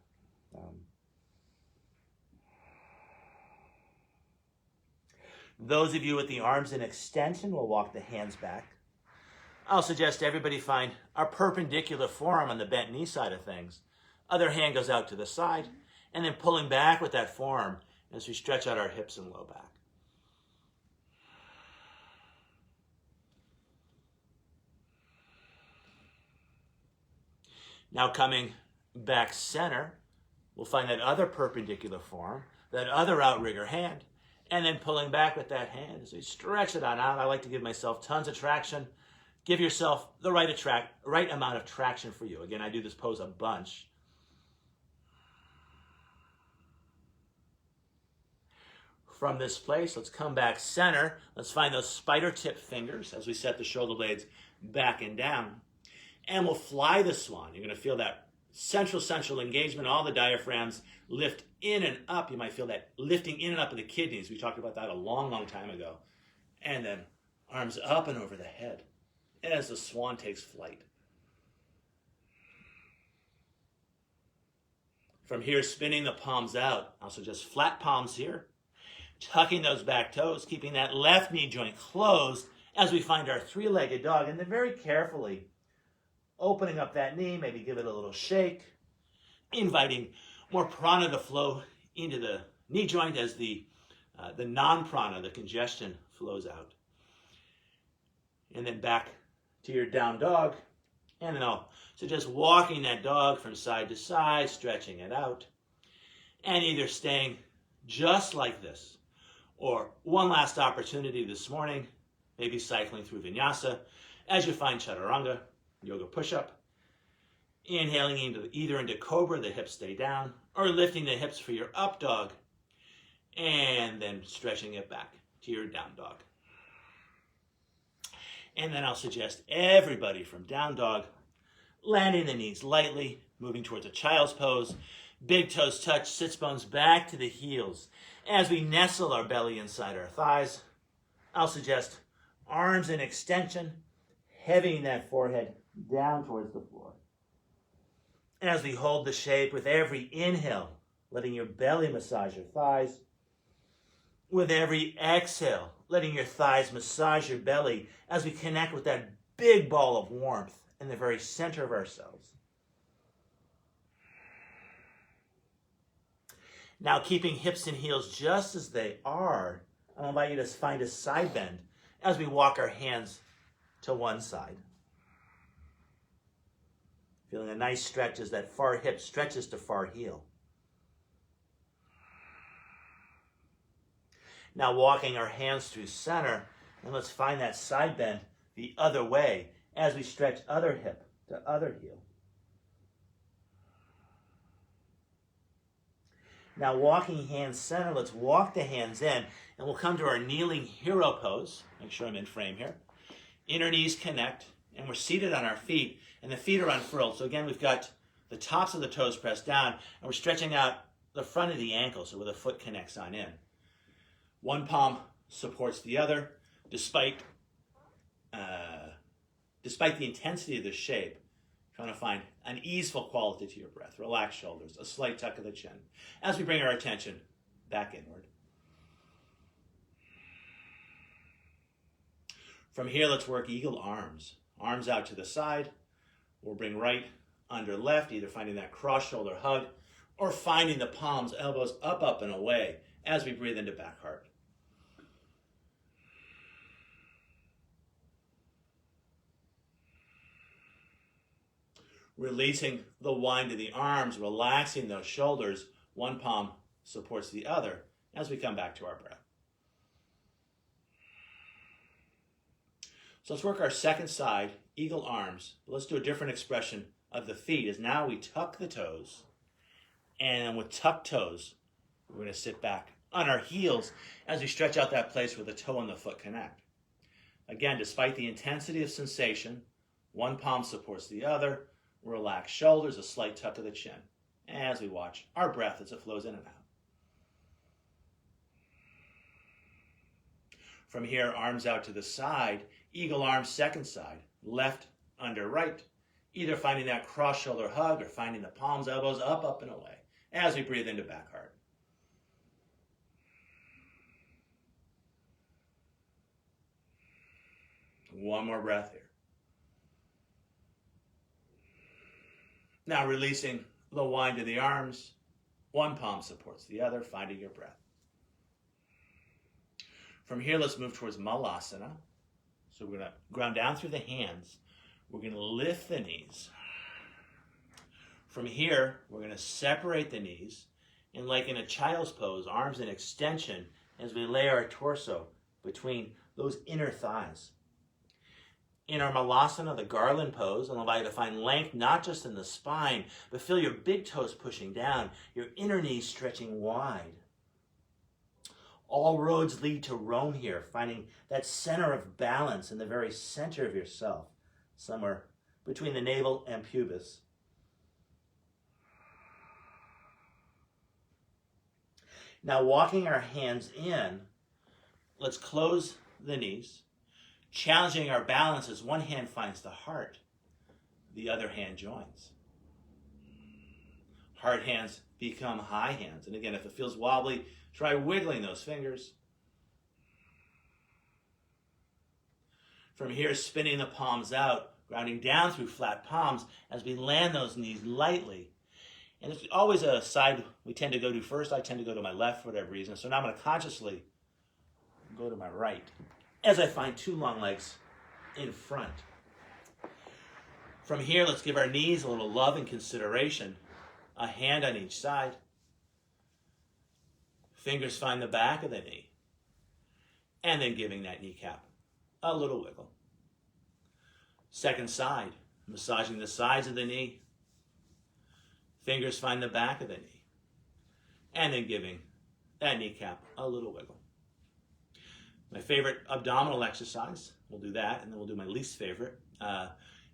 Those of you with the arms in extension will walk the hands back. I'll suggest everybody find a perpendicular forearm on the bent knee side of things. Other hand goes out to the side, and then pulling back with that forearm as we stretch out our hips and low back. Now coming back center, we'll find that other perpendicular forearm, that other outrigger hand, and then pulling back with that hand as we stretch it on out. I like to give myself tons of traction. Give yourself the right amount of traction for you. Again, I do this pose a bunch. From this place, let's come back center. Let's find those spider tip fingers as we set the shoulder blades back and down. And we'll fly the swan. You're going to feel that central engagement. All the diaphragms lift in and up. You might feel that lifting in and up of the kidneys. We talked about that a long time ago. And then arms up and over the head as the swan takes flight. From here, spinning the palms out. Also just flat palms here. Tucking those back toes, keeping that left knee joint closed as we find our three-legged dog. And then very carefully opening up that knee, maybe give it a little shake, inviting more prana to flow into the knee joint as the non-prana, the congestion, flows out. And then back to your down dog. And then so just walking that dog from side to side, stretching it out. And either staying just like this, or one last opportunity this morning, maybe cycling through vinyasa as you find chaturanga, yoga push-up. Inhaling either into cobra, the hips stay down, or lifting the hips for your up dog, and then stretching it back to your down dog. And then I'll suggest everybody from down dog, landing the knees lightly, moving towards a child's pose, big toes touch, sits bones back to the heels. As we nestle our belly inside our thighs, I'll suggest arms in extension, heavying that forehead down towards the floor. And as we hold the shape with every inhale, letting your belly massage your thighs. With every exhale, letting your thighs massage your belly as we connect with that big ball of warmth in the very center of ourselves. Now, keeping hips and heels just as they are, I'll invite you to find a side bend as we walk our hands to one side. Feeling a nice stretch as that far hip stretches to far heel. Now walking our hands through center, and let's find that side bend the other way as we stretch other hip to other heel. Now walking hands center, let's walk the hands in, and we'll come to our kneeling hero pose. Make sure I'm in frame here. Inner knees connect, and we're seated on our feet, and the feet are unfurled. So again, we've got the tops of the toes pressed down, and we're stretching out the front of the ankle, so where the foot connects on in. One palm supports the other, despite the intensity of the shape. Trying to find an easeful quality to your breath. Relaxed shoulders, a slight tuck of the chin, as we bring our attention back inward. From here, let's work eagle arms. Arms out to the side. We'll bring right under left, either finding that cross shoulder hug or finding the palms, elbows up, up, and away as we breathe into back heart. Releasing the wind of the arms, relaxing those shoulders. One palm supports the other as we come back to our breath. So let's work our second side, eagle arms. Let's do a different expression of the feet as now we tuck the toes. And with tucked toes, we're going to sit back on our heels as we stretch out that place where the toe and the foot connect. Again, despite the intensity of sensation, one palm supports the other. Relax shoulders, a slight tuck of the chin as we watch our breath as it flows in and out. From here, arms out to the side, eagle arms second side, left under right, either finding that cross shoulder hug or finding the palms, elbows up, up, and away as we breathe into back heart. One more breath here. Now releasing the wind of the arms, one palm supports the other, finding your breath. From here, let's move towards Malasana. So we're going to ground down through the hands. We're going to lift the knees. From here, we're going to separate the knees. And like in a child's pose, arms in extension as we lay our torso between those inner thighs. In our Malasana, the garland pose, and allow you to find length not just in the spine, but feel your big toes pushing down, your inner knees stretching wide. All roads lead to Rome here, finding that center of balance in the very center of yourself, somewhere between the navel and pubis. Now walking our hands in, let's close the knees, challenging our balance as one hand finds the heart, the other hand joins. Heart hands become high hands. And again, if it feels wobbly, try wiggling those fingers. From here, spinning the palms out, grounding down through flat palms as we land those knees lightly. And it's always a side we tend to go to first. I tend to go to my left for whatever reason. So now I'm going to consciously go to my right as I find two long legs in front. From here, let's give our knees a little love and consideration. A hand on each side. Fingers find the back of the knee. And then giving that kneecap a little wiggle. Second side, massaging the sides of the knee. Fingers find the back of the knee. And then giving that kneecap a little wiggle. My favorite abdominal exercise, we'll do that, and then we'll do my least favorite,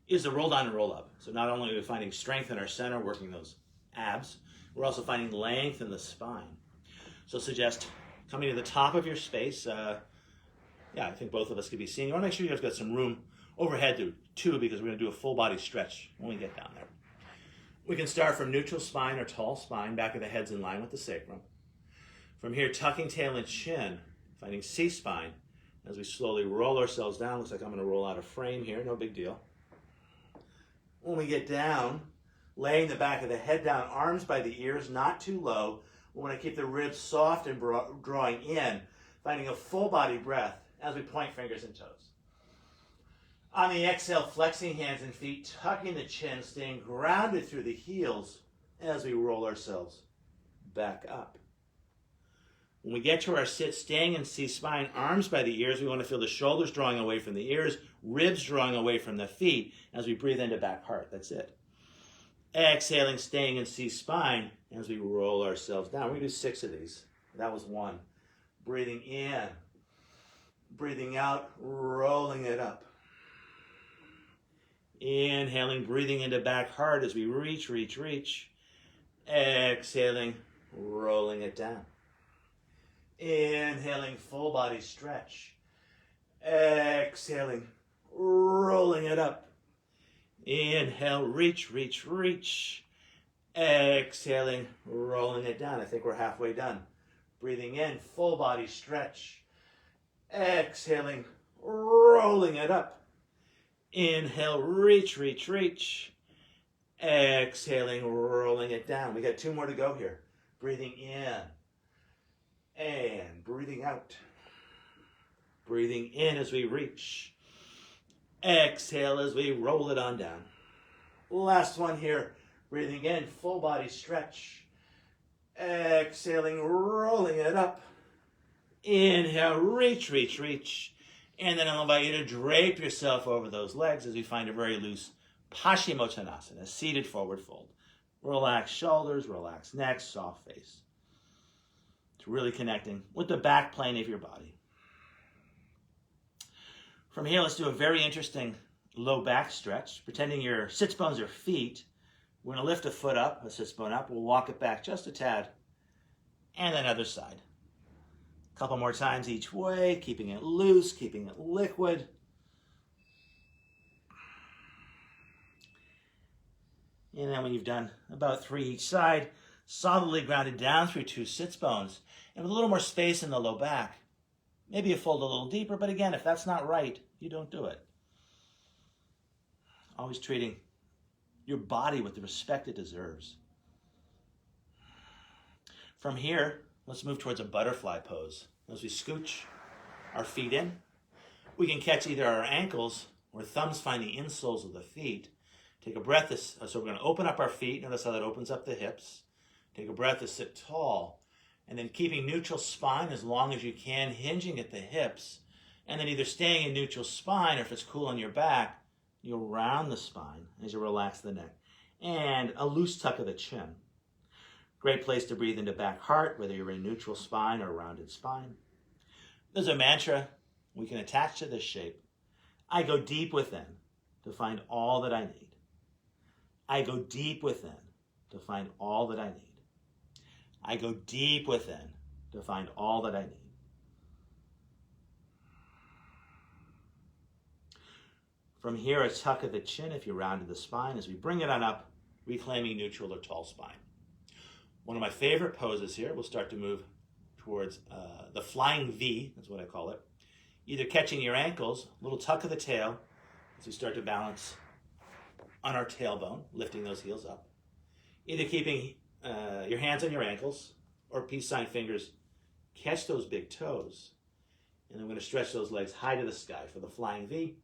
is the roll down and roll up. So not only are we finding strength in our center, working those abs, we're also finding length in the spine. So suggest coming to the top of your space. I think both of us could be seeing. You want to make sure you guys got some room overhead too, because we're going to do a full body stretch when we get down there. We can start from neutral spine or tall spine, back of the head's in line with the sacrum. From here, tucking tail and chin, finding C-spine as we slowly roll ourselves down. Looks like I'm going to roll out of frame here, no big deal. When we get down, laying the back of the head down, arms by the ears, not too low. We want to keep the ribs soft and drawing in, finding a full body breath as we point fingers and toes. On the exhale, flexing hands and feet, tucking the chin, staying grounded through the heels as we roll ourselves back up. When we get to our sit, staying in C-spine, arms by the ears, we want to feel the shoulders drawing away from the ears, ribs drawing away from the feet as we breathe into back heart. That's it. Exhaling, staying in C-spine as we roll ourselves down. We're going to do 6 of these. That was 1. Breathing in, breathing out, rolling it up. Inhaling, breathing into back heart as we reach, reach, reach. Exhaling, rolling it down. Inhaling, full body stretch. Exhaling, rolling it up. Inhale, reach, reach, reach. Exhaling, rolling it down. I think we're halfway done. Breathing in, full body stretch. Exhaling, rolling it up. Inhale, reach, reach, reach. Exhaling, rolling it down. We got 2 more to go here. Breathing in and breathing out. Breathing in as we reach. Exhale as we roll it on down. Last one here. Breathing in, full body stretch. Exhaling, rolling it up. Inhale, reach, reach, reach. And then I'll invite you to drape yourself over those legs as we find a very loose Paschimottanasana, a seated forward fold. Relax shoulders, relax neck, soft face. It's really connecting with the back plane of your body. From here, let's do a very interesting low back stretch. Pretending your sits bones are feet. We're going to lift a foot up, a sits bone up. We'll walk it back just a tad. And then other side. A couple more times each way, keeping it loose, keeping it liquid. And then when you've done about 3 each side, solidly grounded down through 2 sits bones. And with a little more space in the low back. Maybe you fold a little deeper, but again, if that's not right, you don't do it. Always treating your body with the respect it deserves. From here, let's move towards a butterfly pose. As we scooch our feet in, we can catch either our ankles or thumbs find the insoles of the feet. Take a breath. So we're going to open up our feet. Notice how that opens up the hips. Take a breath to sit tall. And then keeping neutral spine as long as you can, hinging at the hips. And then either staying in neutral spine, or if it's cool on your back, you'll round the spine as you relax the neck. And a loose tuck of the chin. Great place to breathe into back heart, whether you're in neutral spine or rounded spine. There's a mantra we can attach to this shape. I go deep within to find all that I need. I go deep within to find all that I need. I go deep within to find all that I need. From here, a tuck of the chin if you rounded the spine as we bring it on up, reclaiming neutral or tall spine. One of my favorite poses here, we'll start to move towards the flying V, that's what I call it. Either catching your ankles, a little tuck of the tail, as we start to balance on our tailbone, lifting those heels up. Either keeping your hands on your ankles, or peace sign fingers, catch those big toes. And I'm going to stretch those legs high to the sky for the flying V.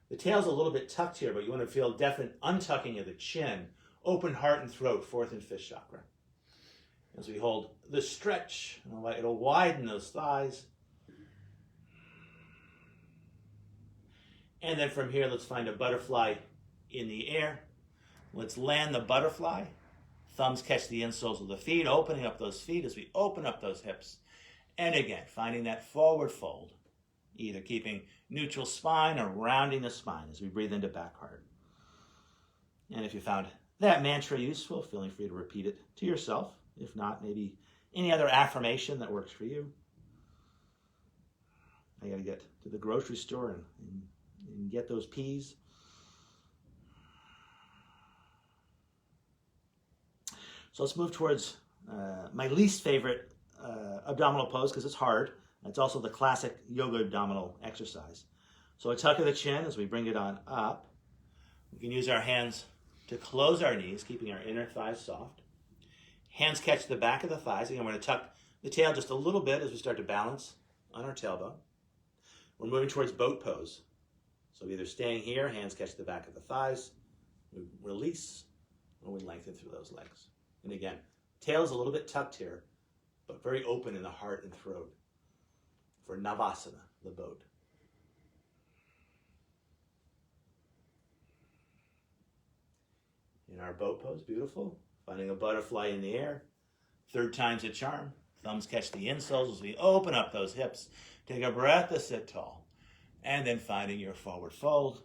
The tail's a little bit tucked here, but you want to feel definite untucking of the chin, open heart and throat, 4th and 5th chakra. As we hold the stretch, it'll widen those thighs. And then from here, let's find a butterfly in the air. Let's land the butterfly. Thumbs catch the insoles of the feet, opening up those feet as we open up those hips. And again, finding that forward fold, either keeping neutral spine or rounding the spine as we breathe into back heart. And if you found that mantra useful, feeling free to repeat it to yourself. If not, maybe any other affirmation that works for you. I got to get to the grocery store and get those peas. So let's move towards my least favorite abdominal pose because it's hard. It's also the classic yoga abdominal exercise. So a tuck of the chin as we bring it on up. We can use our hands to close our knees, keeping our inner thighs soft. Hands catch the back of the thighs. Again, we're going to tuck the tail just a little bit as we start to balance on our tailbone. We're moving towards boat pose. So either staying here, hands catch the back of the thighs, we release, or we lengthen through those legs. And again, tail is a little bit tucked here, but very open in the heart and throat for Navasana, the boat. In our boat pose, beautiful. Finding a butterfly in the air. 3rd time's a charm. Thumbs catch the insoles as we open up those hips. Take a breath to sit tall. And then finding your forward fold.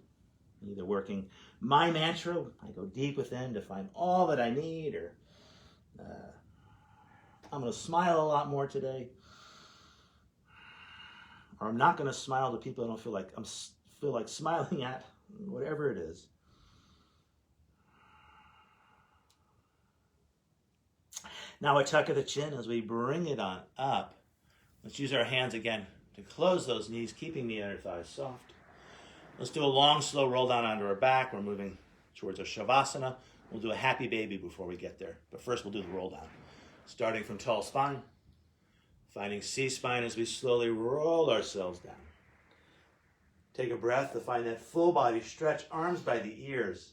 Either working my mantra, I go deep within to find all that I need, or I'm going to smile a lot more today. Or I'm not going to smile to people I don't feel like smiling at, whatever it is. Now a tuck of the chin as we bring it on up. Let's use our hands again to close those knees, keeping the inner thighs soft. Let's do a long, slow roll down onto our back. We're moving towards a Shavasana. We'll do a happy baby before we get there. But first we'll do the roll down. Starting from tall spine. Finding C-spine as we slowly roll ourselves down. Take a breath to find that full body stretch, arms by the ears.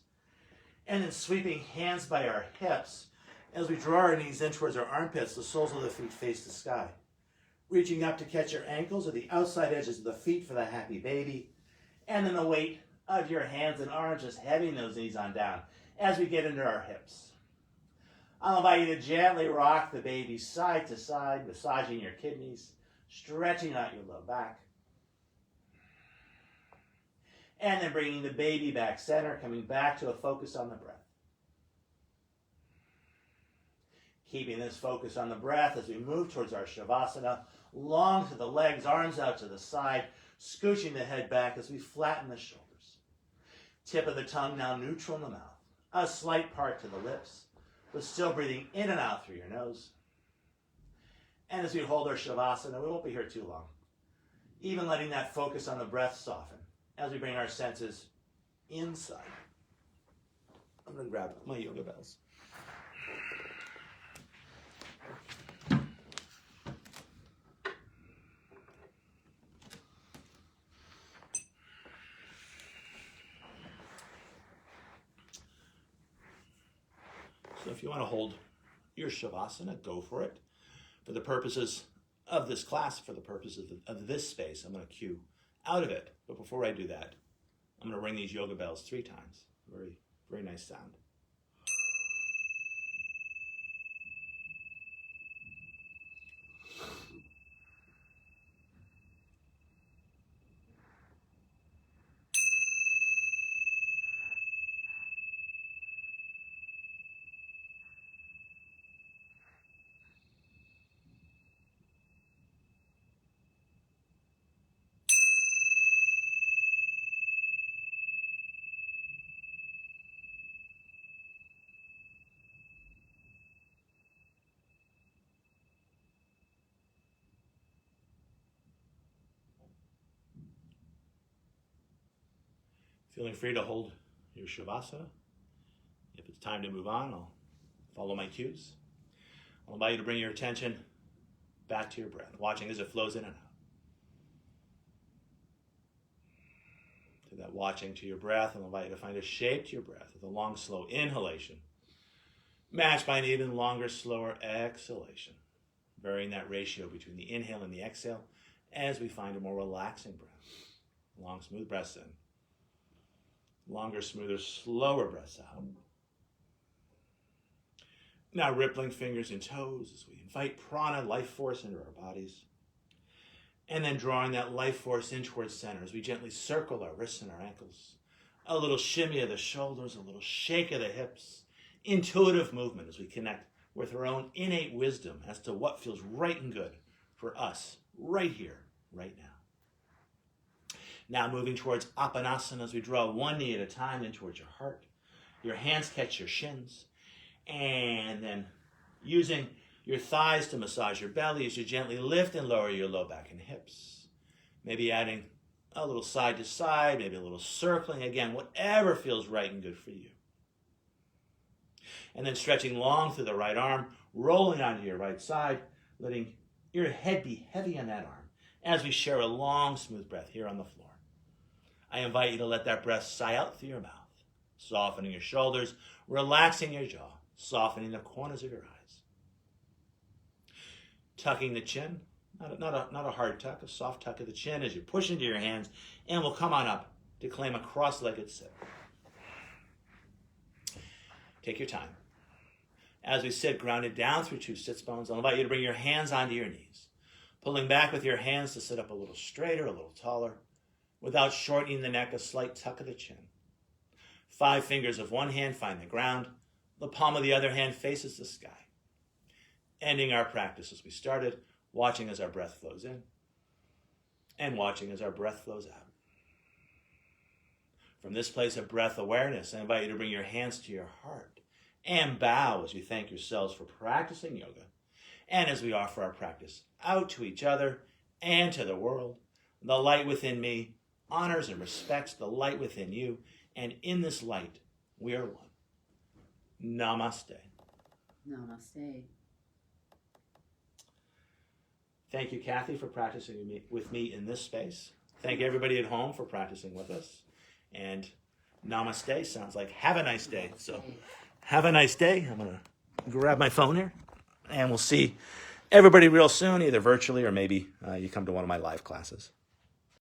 And then sweeping hands by our hips as we draw our knees in towards our armpits, the soles of the feet face the sky. Reaching up to catch your ankles or the outside edges of the feet for the happy baby. And then the weight of your hands and arms just heaving those knees on down as we get into our hips. I'll invite you to gently rock the baby side to side, massaging your kidneys, stretching out your low back. And then bringing the baby back center, coming back to a focus on the breath. Keeping this focus on the breath as we move towards our Shavasana, long to the legs, arms out to the side, scooching the head back as we flatten the shoulders. Tip of the tongue now neutral in the mouth. A slight part to the lips, but still breathing in and out through your nose. And as we hold our Shavasana, we won't be here too long. Even letting that focus on the breath soften as we bring our senses inside. I'm going to grab my yoga bells. So if you want to hold your Shavasana, go for it. For the purposes of this class, for the purposes of this space, I'm going to cue out of it. But before I do that, I'm going to ring these yoga bells 3 times. Very, very nice sound. Feeling free to hold your Shavasana. If it's time to move on, I'll follow my cues. I'll invite you to bring your attention back to your breath, watching as it flows in and out. To that watching to your breath, I'll invite you to find a shape to your breath with a long, slow inhalation, matched by an even longer, slower exhalation, varying that ratio between the inhale and the exhale as we find a more relaxing breath. Long, smooth breaths in. Longer, smoother, slower breaths out. Now rippling fingers and toes as we invite prana, life force, into our bodies. And then drawing that life force in towards center as we gently circle our wrists and our ankles. A little shimmy of the shoulders, a little shake of the hips. Intuitive movement as we connect with our own innate wisdom as to what feels right and good for us right here, right now. Now moving towards Apanasana as we draw one knee at a time in towards your heart. Your hands catch your shins. And then using your thighs to massage your belly as you gently lift and lower your low back and hips. Maybe adding a little side to side, maybe a little circling. Again, whatever feels right and good for you. And then stretching long through the right arm, rolling onto your right side, letting your head be heavy on that arm as we share a long, smooth breath here on the floor. I invite you to let that breath sigh out through your mouth, softening your shoulders, relaxing your jaw, softening the corners of your eyes. Tucking the chin, not a hard tuck, a soft tuck of the chin as you push into your hands, and we'll come on up to claim a cross-legged sit. Take your time. As we sit grounded down through 2 sits bones, I'll invite you to bring your hands onto your knees, pulling back with your hands to sit up a little straighter, a little taller, without shortening the neck, a slight tuck of the chin. 5 fingers of one hand find the ground. The palm of the other hand faces the sky. Ending our practice as we started, watching as our breath flows in and watching as our breath flows out. From this place of breath awareness, I invite you to bring your hands to your heart and bow as we thank yourselves for practicing yoga and as we offer our practice out to each other and to the world. The light within me honors and respects the light within you, and in this light, we are one. Namaste. Namaste. Thank you, Kathy, for practicing with me in this space. Thank everybody at home for practicing with us. And namaste sounds like have a nice day. So have a nice day. I'm going to grab my phone here, and we'll see everybody real soon, either virtually or maybe you come to one of my live classes.